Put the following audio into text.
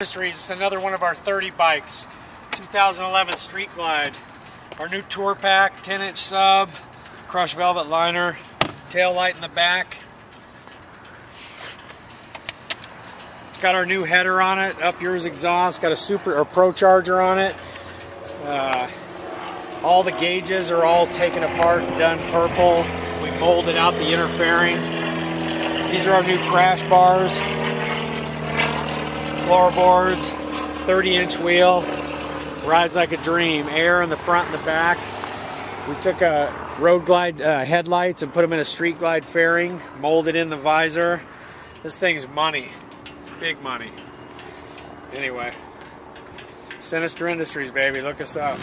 Industries, it's another one of our 30 bikes. 2011 Street Glide. Our new Tour Pack, 10-inch sub, crushed velvet liner, tail light in the back. It's got our new header on it, up yours exhaust, got a super or Pro Charger on it. All the gauges are all taken apart and done purple. We molded out the inner fairing. These are our new crash bars. Floorboards, 30-inch wheel, rides like a dream. Air in the front and the back. We took a Road Glide headlights and put them in a Street Glide fairing, molded in the visor. This thing's money, big money. Anyway, Sinister Industries, baby, look us up.